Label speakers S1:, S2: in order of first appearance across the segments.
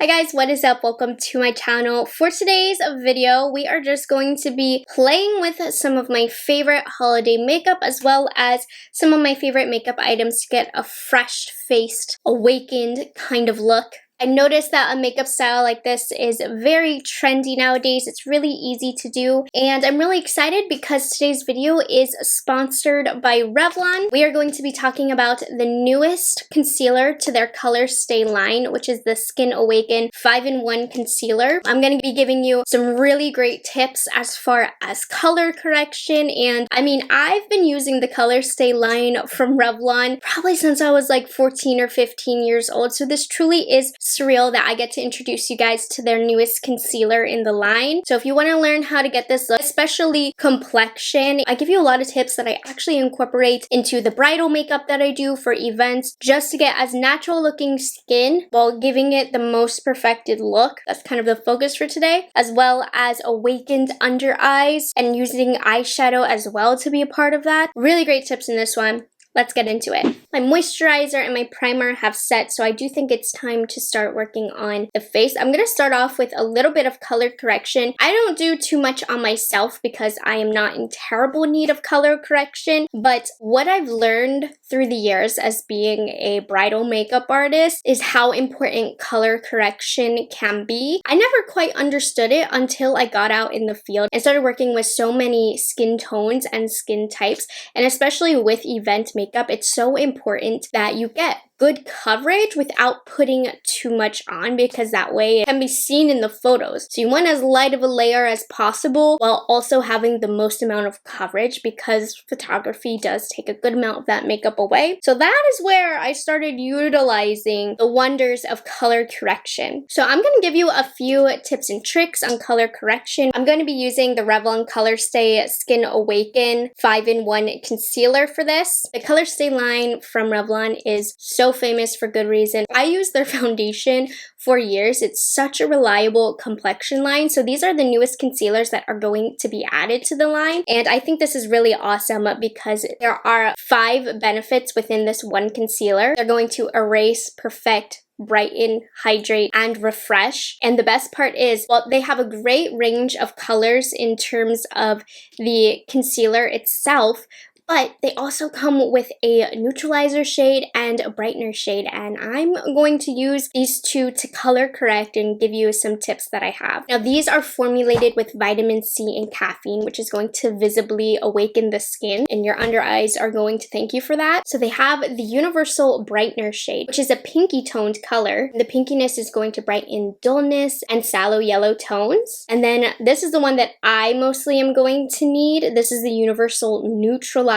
S1: Hi guys, what is up? Welcome to my channel. For today's video, we are just going to be playing with some of my favorite holiday makeup as well as some of my favorite makeup items to get a fresh-faced, awakened kind of look. I noticed that a makeup style like this is very trendy nowadays. It's really easy to do, and I'm really excited because today's video is sponsored by Revlon. We are going to be talking about the newest concealer to their ColorStay line, which is the Skin Awaken 5-in-1 Concealer. I'm going to be giving you some really great tips as far as color correction, and I mean, I've been using the ColorStay line from Revlon probably since I was like 14 or 15 years old, so this truly is surreal that I get to introduce you guys to their newest concealer in the line. So if you want to learn how to get this look, especially complexion, I give you a lot of tips that I actually incorporate into the bridal makeup that I do for events just to get as natural looking skin while giving it the most perfected look. That's kind of the focus for today, as well as awakened under eyes and using eyeshadow as well to be a part of that. Really great tips in this one. Let's get into it. My moisturizer and my primer have set, so I do think it's time to start working on the face. I'm going to start off with a little bit of color correction. I don't do too much on myself because I am not in terrible need of color correction, but what I've learned through the years as being a bridal makeup artist is how important color correction can be. I never quite understood it until I got out in the field and started working with so many skin tones and skin types, and especially with event makeup, it's so important that you get good coverage without putting too much on, because that way it can be seen in the photos. So you want as light of a layer as possible while also having the most amount of coverage, because photography does take a good amount of that makeup away. So that is where I started utilizing the wonders of color correction. So I'm going to give you a few tips and tricks on color correction. I'm going to be using the Revlon ColorStay Skin Awaken 5-in-1 Concealer for this. The ColorStay line from Revlon is so famous for good reason. I use their foundation for years. It's such a reliable complexion line. So these are the newest concealers that are going to be added to the line. And I think this is really awesome because there are 5 benefits within this one concealer. They're going to erase, perfect, brighten, hydrate, and refresh. And the best part is, well, they have a great range of colors in terms of the concealer itself, but they also come with a neutralizer shade and a brightener shade, and I'm going to use these two to color correct and give you some tips that I have. Now, these are formulated with vitamin C and caffeine, which is going to visibly awaken the skin, and your under eyes are going to thank you for that. So they have the universal brightener shade, which is a pinky toned color. The pinkiness is going to brighten dullness and sallow yellow tones. And then this is the one that I mostly am going to need. This is the universal neutralizer.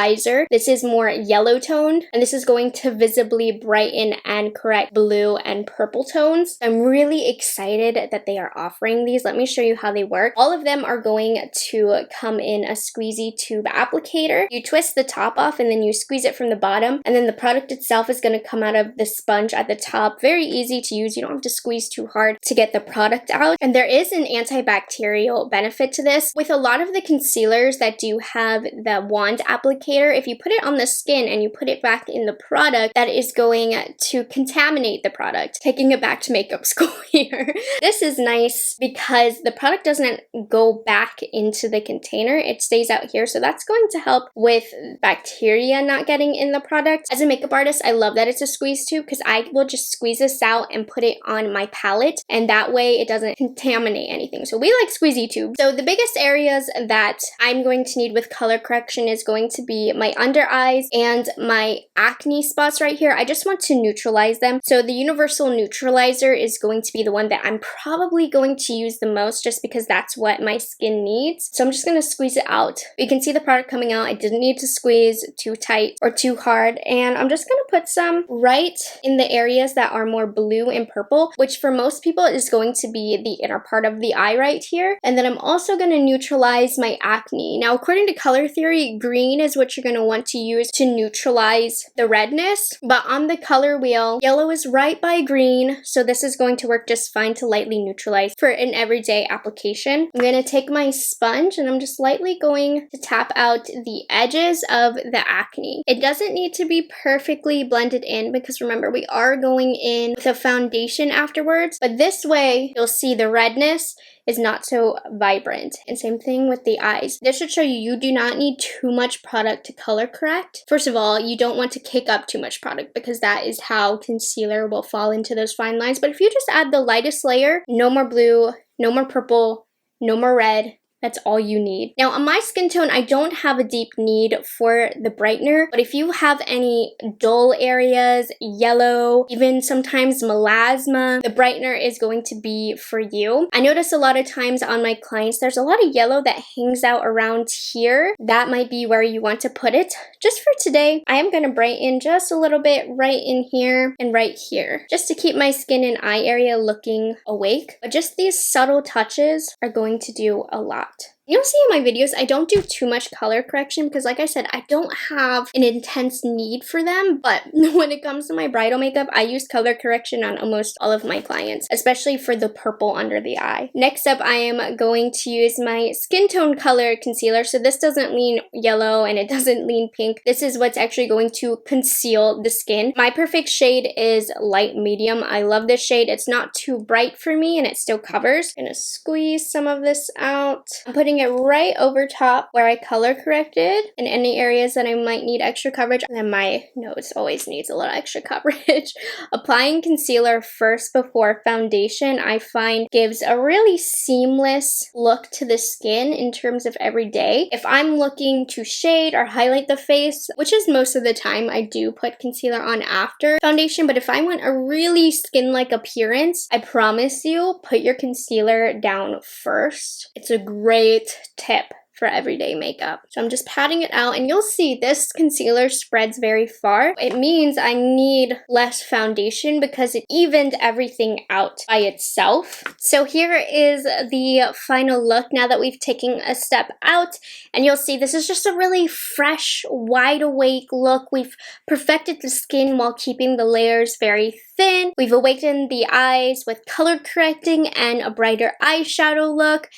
S1: This is more yellow toned, and this is going to visibly brighten and correct blue and purple tones. I'm really excited that they are offering these. Let me show you how they work. All of them are going to come in a squeezy tube applicator. You twist the top off and then you squeeze it from the bottom, and then the product itself is going to come out of the sponge at the top. Very easy to use. You don't have to squeeze too hard to get the product out. And there is an antibacterial benefit to this. With a lot of the concealers that do have the wand applicator, if you put it on the skin and you put it back in the product, that is going to contaminate the product. Taking it back to makeup school here. This is nice because the product doesn't go back into the container. It stays out here, so that's going to help with bacteria not getting in the product. As a makeup artist, I love that it's a squeeze tube because I will just squeeze this out and put it on my palette, and that way it doesn't contaminate anything. So we like squeezy tubes. So the biggest areas that I'm going to need with color correction is going to be my under eyes and my acne spots right here. I just want to neutralize them. So the universal neutralizer is going to be the one that I'm probably going to use the most, just because that's what my skin needs. So I'm just going to squeeze it out. You can see the product coming out. I didn't need to squeeze too tight or too hard. And I'm just going to put some right in the areas that are more blue and purple, which for most people is going to be the inner part of the eye right here. And then I'm also going to neutralize my acne. Now, according to color theory, green is what what you're going to want to use to neutralize the redness. But on the color wheel, yellow is right by green, so this is going to work just fine to lightly neutralize for an everyday application. I'm going to take my sponge and I'm just lightly going to tap out the edges of the acne. It doesn't need to be perfectly blended in because remember, we are going in with a foundation afterwards, but this way you'll see the redness is not so vibrant. And same thing with the eyes. This should show you do not need too much product to color correct. First of all, you don't want to kick up too much product because that is how concealer will fall into those fine lines. But if you just add the lightest layer, no more blue, no more purple, no more red, that's all you need. Now on my skin tone, I don't have a deep need for the brightener, but if you have any dull areas, yellow, even sometimes melasma, the brightener is going to be for you. I notice a lot of times on my clients, there's a lot of yellow that hangs out around here. That might be where you want to put it. Just for today, I am going to brighten just a little bit right in here and right here, just to keep my skin and eye area looking awake. But just these subtle touches are going to do a lot. You'll see in my videos, I don't do too much color correction because like I said, I don't have an intense need for them. But when it comes to my bridal makeup, I use color correction on almost all of my clients, especially for the purple under the eye. Next up, I am going to use my skin tone color concealer. So this doesn't lean yellow and it doesn't lean pink. This is what's actually going to conceal the skin. My perfect shade is light medium. I love this shade. It's not too bright for me and it still covers. I'm gonna squeeze some of this out. I'm putting it right over top where I color corrected in any areas that I might need extra coverage. And then my nose always needs a little extra coverage. Applying concealer first before foundation, I find gives a really seamless look to the skin in terms of every day. If I'm looking to shade or highlight the face, which is most of the time, I do put concealer on after foundation. But if I want a really skin-like appearance, I promise you, put your concealer down first. It's a great tip for everyday makeup. So I'm just patting it out and you'll see this concealer spreads very far. It means I need less foundation because it evened everything out by itself. So here is the final look now that we've taken a step out, and you'll see this is just a really fresh, wide awake look. We've perfected the skin while keeping the layers very thin. We've awakened the eyes with color correcting and a brighter eyeshadow look.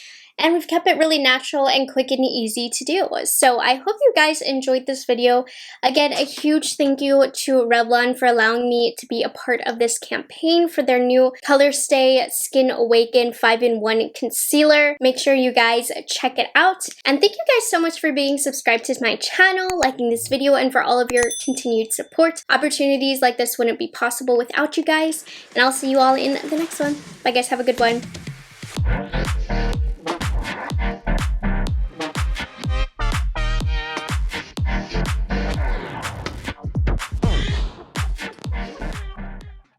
S1: And we've kept it really natural and quick and easy to do. So I hope you guys enjoyed this video. Again, a huge thank you to Revlon for allowing me to be a part of this campaign for their new ColorStay Skin Awaken 5-in-1 Concealer. Make sure you guys check it out. And thank you guys so much for being subscribed to my channel, liking this video, and for all of your continued support. Opportunities like this wouldn't be possible without you guys. And I'll see you all in the next one. Bye guys, have a good one.